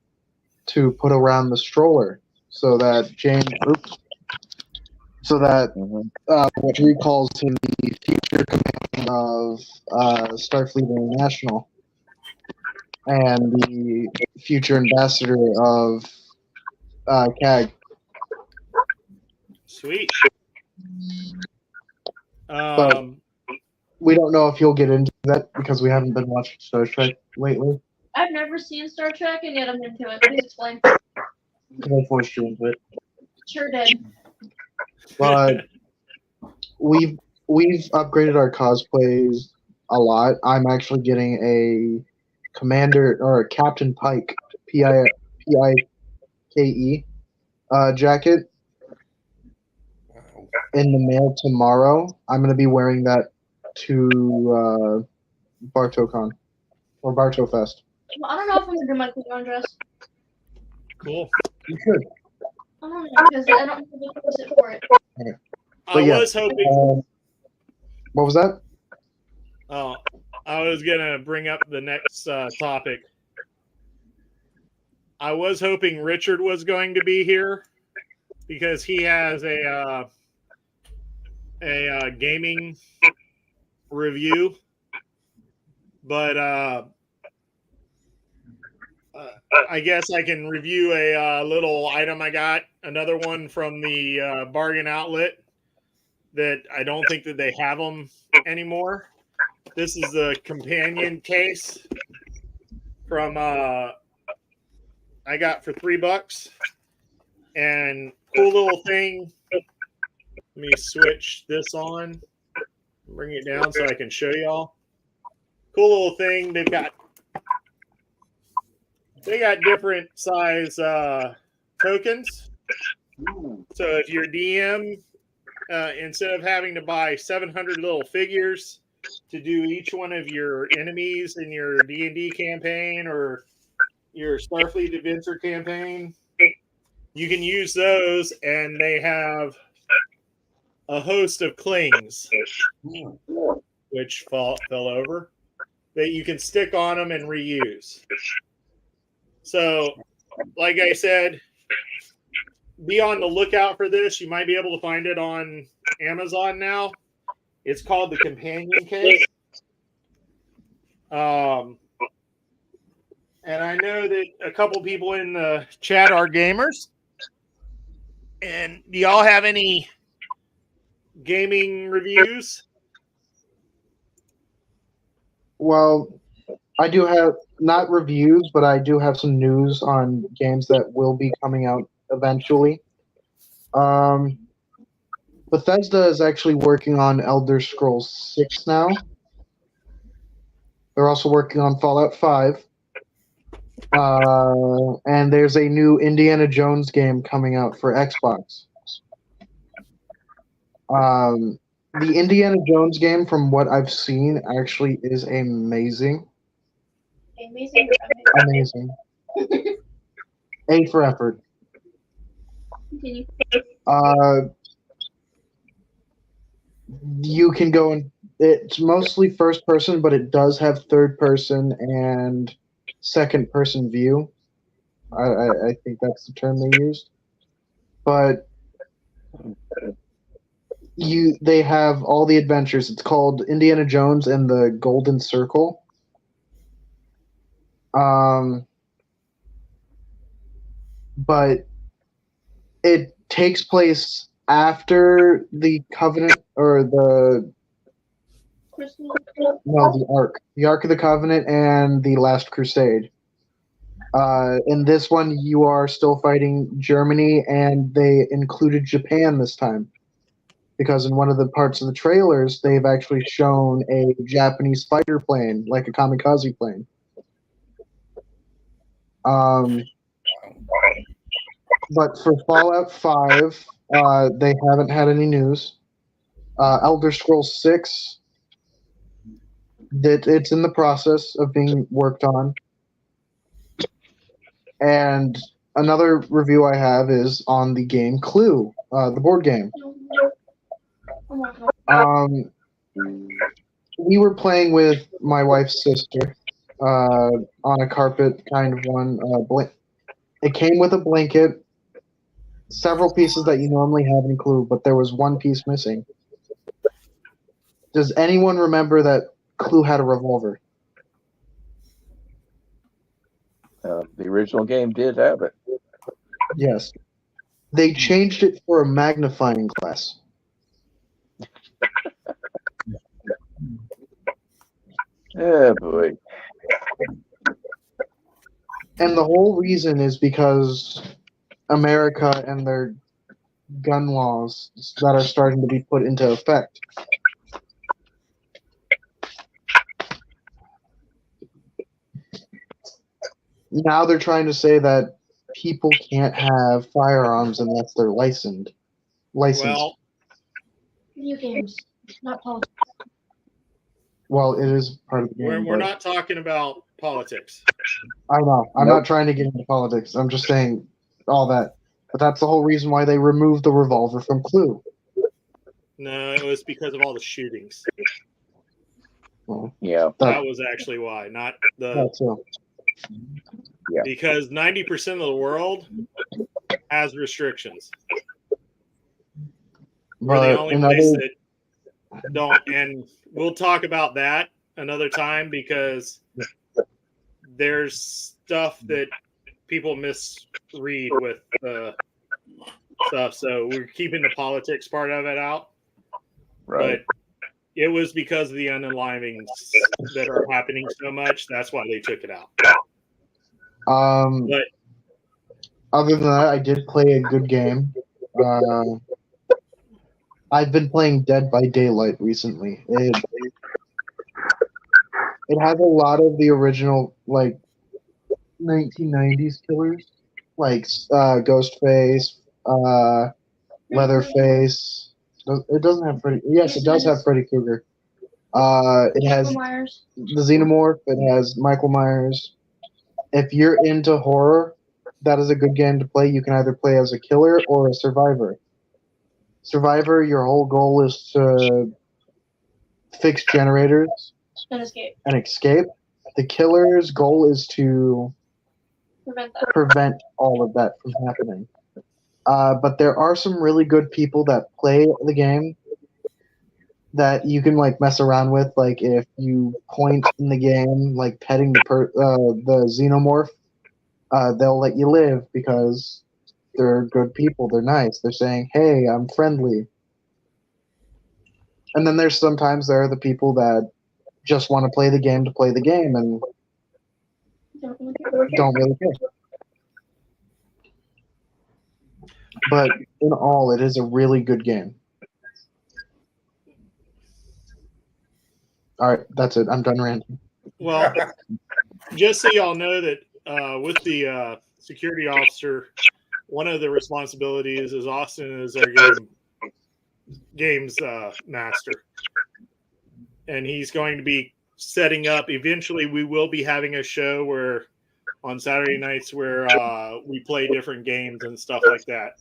to put around the stroller so that what recalls him the future commander of Starfleet International and the future ambassador of CAG. Sweet. But we don't know if you'll get into that because we haven't been watching Star Trek lately. I've never seen Star Trek, and yet I'm into it. Please explain. Because I forced you into it. Sure did. But we've upgraded our cosplays a lot. I'm actually getting a Commander or a Captain Pike Pike jacket in the mail tomorrow. I'm going to be wearing that to BartoCon or BartoFest. Well, I don't know if I'm gonna do my Klingon dress. Cool. You should. I don't know because I don't have the closet for it. Okay. I was hoping. What was that? Oh, I was gonna bring up the next topic. I was hoping Richard was going to be here because he has a gaming review, but I guess I can review a little item I got. Another one from the bargain outlet that I don't think that they have them anymore. This is the companion case from I got for $3, and cool little thing. Let me switch this on, bring it down so I can show y'all. Cool little thing. They got different size tokens. So if your DM, instead of having to buy 700 little figures to do each one of your enemies in your D&D campaign or your Starfleet Adventure campaign, you can use those, and they have a host of clings, which fell over, that you can stick on them and reuse. So, like I said, be on the lookout for this. You might be able to find it on Amazon now. It's called the Companion Case. And I know that a couple people in the chat are gamers. And do y'all have any gaming reviews? Well, I do have not reviews, but I do have some news on games that will be coming out eventually. Bethesda is actually working on Elder Scrolls 6 now. They're also working on Fallout 5. And there's a new Indiana Jones game coming out for Xbox. The Indiana Jones game, from what I've seen, actually is amazing. Amazing. A for effort. Continue. You can go and it's mostly first person, but it does have third person and second person view. I think that's the term they used. But they have all the adventures. It's called Indiana Jones and the Golden Circle. But it takes place after the Covenant or the Ark of the Covenant and the Last Crusade. In this one, you are still fighting Germany, and they included Japan this time. Because in one of the parts of the trailers, they've actually shown a Japanese fighter plane, like a kamikaze plane. But for Fallout 5, they haven't had any news. Elder Scrolls 6, it's in the process of being worked on. And another review I have is on the game Clue, the board game. We were playing with my wife's sister on a carpet kind of one. It came with a blanket, several pieces that you normally have in Clue, but there was one piece missing. Does anyone remember that Clue had a revolver? The original game did have it. Yes. They changed it for a magnifying glass. Oh, boy. And the whole reason is because America and their gun laws that are starting to be put into effect. Now they're trying to say that people can't have firearms unless they're licensed. Well, Video games, not politics. Well, it is part of the game. we're not talking about politics. I know. I'm not trying to get into politics. I'm just saying all that. But that's the whole reason why they removed the revolver from Clue. No, it was because of all the shootings. Well, Yeah. That was actually why, not the. That's it. Yeah. because 90% of the world has restrictions. We're the But only another, place that don't, and we'll talk about that another time because there's stuff that people misread with stuff. So we're keeping the politics part of it out. Right. But it was because of the unalivings that are happening so much. That's why they took it out. But other than that, I did play a good game. I've been playing Dead by Daylight recently. It has a lot of the original, like, 1990s killers, like Ghostface, Leatherface. It doesn't have Freddy. Yes, it does have Freddy Krueger. It has the Xenomorph. It has Michael Myers. If you're into horror, that is a good game to play. You can either play as a killer or a survivor. Survivor, your whole goal is to fix generators And escape. and escape. The killer's goal is to prevent all of that from happening. But there are some really good people that play the game that you can like mess around with. Like if you point in the game, like petting the Xenomorph, they'll let you live because they're good people. They're nice. They're saying, "Hey, I'm friendly." And then there's sometimes there are the people that just want to play the game to play the game and don't really care. But in all, it is a really good game. All right, that's it. I'm done ranting. well, just so y'all know that with the security officer, one of the responsibilities is Austin is our games master, and he's going to be setting up. Eventually, we will be having a show where on Saturday nights where we play different games and stuff like that.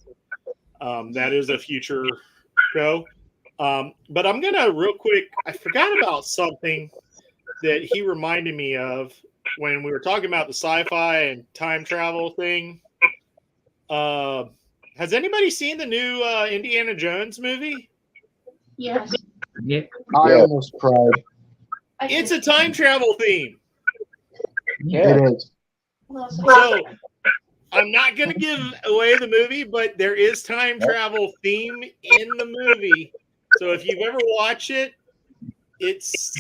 That is a future show. But I'm gonna real quick. I forgot about something that he reminded me of when we were talking about the sci-fi and time travel thing. Has anybody seen the new Indiana Jones movie? Yes. Yeah. I almost cried. It's a time travel theme. It is. So I'm not going to give away the movie, but there is time travel theme in the movie. So if you've ever watched it, it's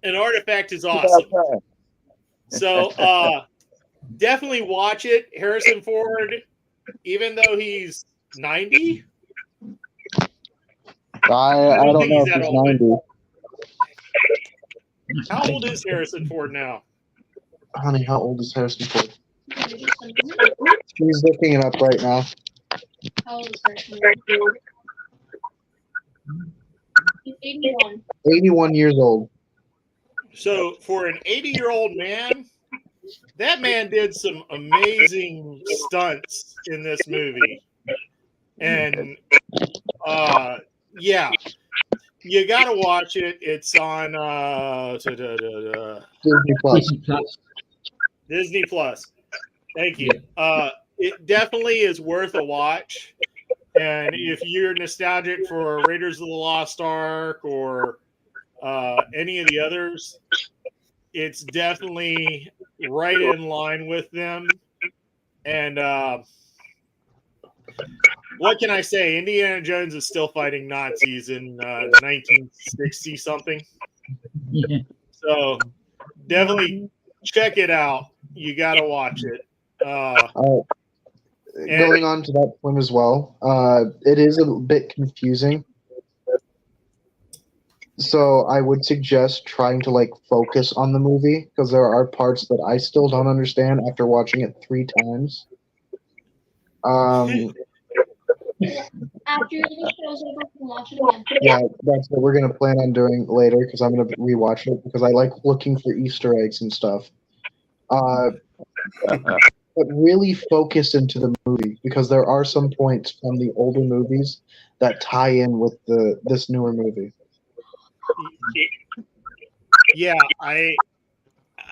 an artifact is awesome. So definitely watch it. Harrison Ford, even though he's 90. I don't think know he's if that he's old, 90. How old is Harrison Ford now? Honey, how old is Harrison Ford? She's looking it up right now. How old is Harrison Ford? He's 81. 81 years old. So for an 80-year-old man, that man did some amazing stunts in this movie. And yeah, you got to watch it. It's on Disney Plus. Disney Plus. Thank you. It definitely is worth a watch. And if you're nostalgic for Raiders of the Lost Ark or any of the others, it's definitely right in line with them. And what can I say? Indiana Jones is still fighting Nazis in 1960 something. Yeah. So definitely check it out. You got to watch it. Going on to that point as well, it is a bit confusing. So I would suggest trying to like focus on the movie because there are parts that I still don't understand after watching it 3 times. After the show's over, we can watch it again. Yeah, that's what we're gonna plan on doing later because I'm gonna rewatch it because I like looking for Easter eggs and stuff. But really focus into the movie because there are some points from the older movies that tie in with this newer movie. Yeah,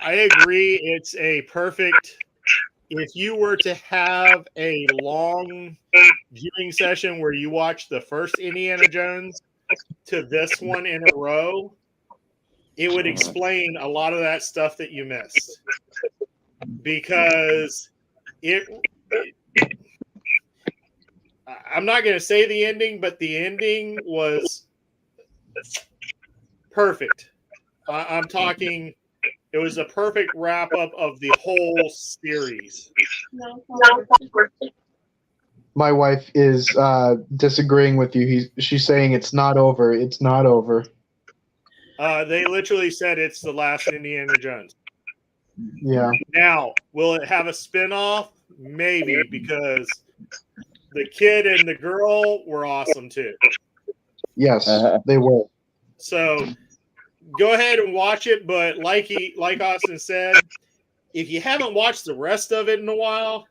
I agree. It's a perfect. If you were to have a long viewing session where you watch the first Indiana Jones to this one in a row, it would explain a lot of that stuff that you missed. Because I'm not going to say the ending, but the ending was perfect. I'm talking, it was a perfect wrap up of the whole series. My wife is disagreeing with you. She's saying it's not over. It's not over. They literally said it's the last Indiana Jones. Yeah. Now, will it have a spinoff? Maybe, because the kid and the girl were awesome too. Yes, they will. So go ahead and watch it, but like Austin said, if you haven't watched the rest of it in a while,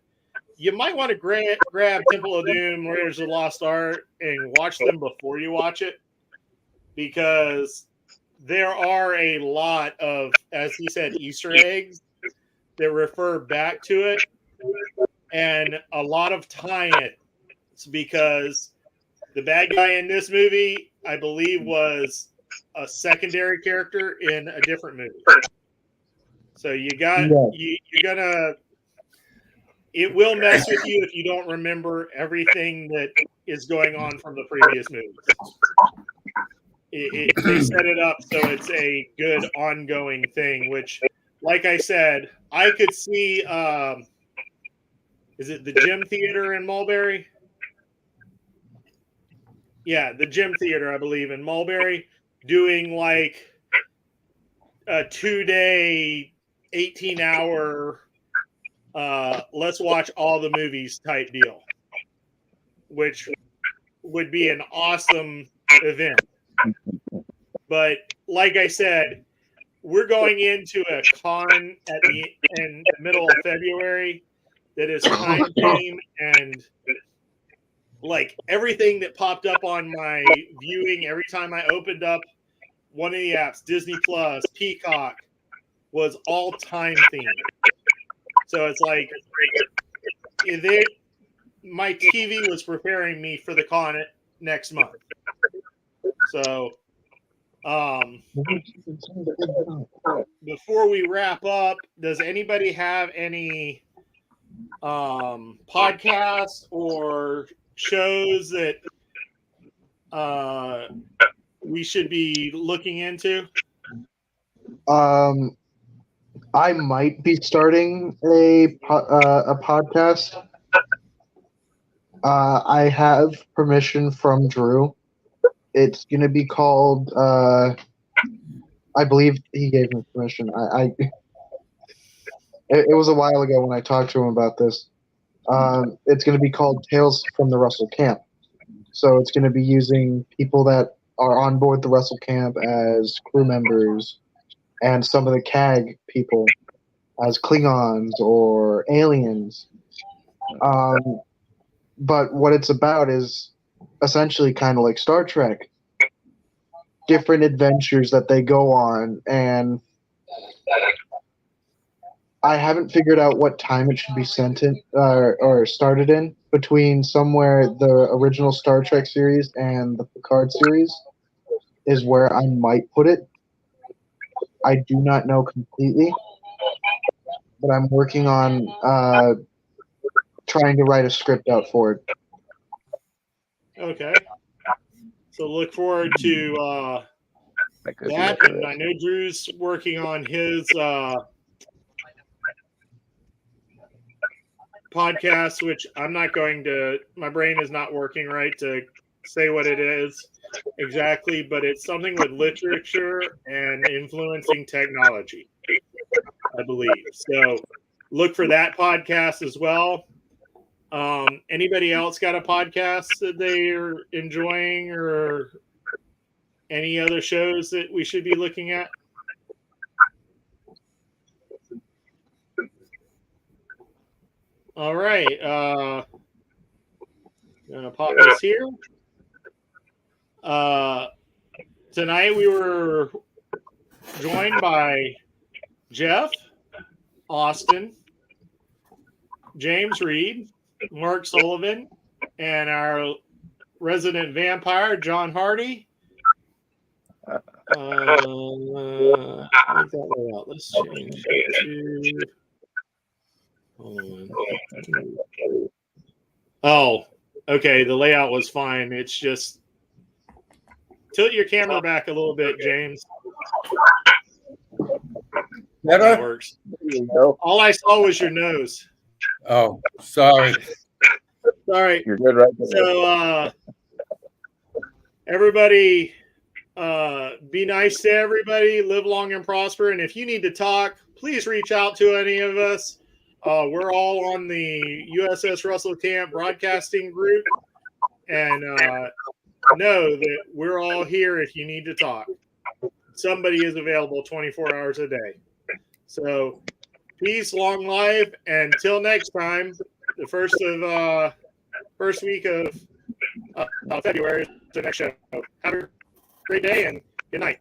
you might want to grab Temple of Doom, Raiders of the Lost Ark, and watch them before you watch it, because there are a lot of, as he said, Easter eggs that refer back to it, and a lot of tie-ins, because the bad guy in this movie, I believe, was a secondary character in a different movie. So you're gonna, it will mess with you if you don't remember everything that is going on from the previous movies. They set it up so it's a good ongoing thing, which, like I said, I could see, is it the Gym Theater in Mulberry? Yeah, the Gym Theater, I believe, in Mulberry, doing like a 2-day, 18-hour, let's watch all the movies type deal, which would be an awesome event. But like I said, we're going into a con in the middle of February that is time themed, and like everything that popped up on my viewing every time I opened up one of the apps, Disney Plus, Peacock, was all time themed. So it's like my TV was preparing me for the con next month. So before we wrap up, does anybody have any podcasts or shows that we should be looking into? I might be starting a podcast. I have permission from Drew. It's going to be called, I believe he gave me permission. It was a while ago when I talked to him about this. It's going to be called Tales from the Russell Camp. So it's going to be using people that are on board the Russell Camp as crew members, and some of the CAG people as Klingons or aliens. But what it's about is essentially kind of like Star Trek. Different adventures that they go on, and I haven't figured out what time it should be sent in or started in, between somewhere the original Star Trek series and the Picard series is where I might put it. I do not know completely, but I'm working on trying to write a script out for it. Okay. So look forward to that. And I know Drew's working on his podcast, which I'm not going to, my brain is not working right to say what it is exactly, but it's something with literature and influencing technology, I believe. So look for that podcast as well. Anybody else got a podcast that they're enjoying, or any other shows that we should be looking at? All right. I'm gonna pop this here. Tonight we were joined by Jeff, Austin, James Reed, Mark Sullivan, and our resident vampire, John Hardy. Let's change it to. Hold on. Oh, okay. The layout was fine. It's just tilt your camera back a little bit, James. That Better? works. All I saw was your nose. Oh, sorry. Sorry. You're good, right? So, everybody, be nice to everybody. Live long and prosper. And if you need to talk, please reach out to any of us. We're all on the USS Russell Camp broadcasting group, and know that we're all here if you need to talk. Somebody is available 24 hours a day. So, peace, long life, and until next time. The first week of February is the next show. Have a great day and good night.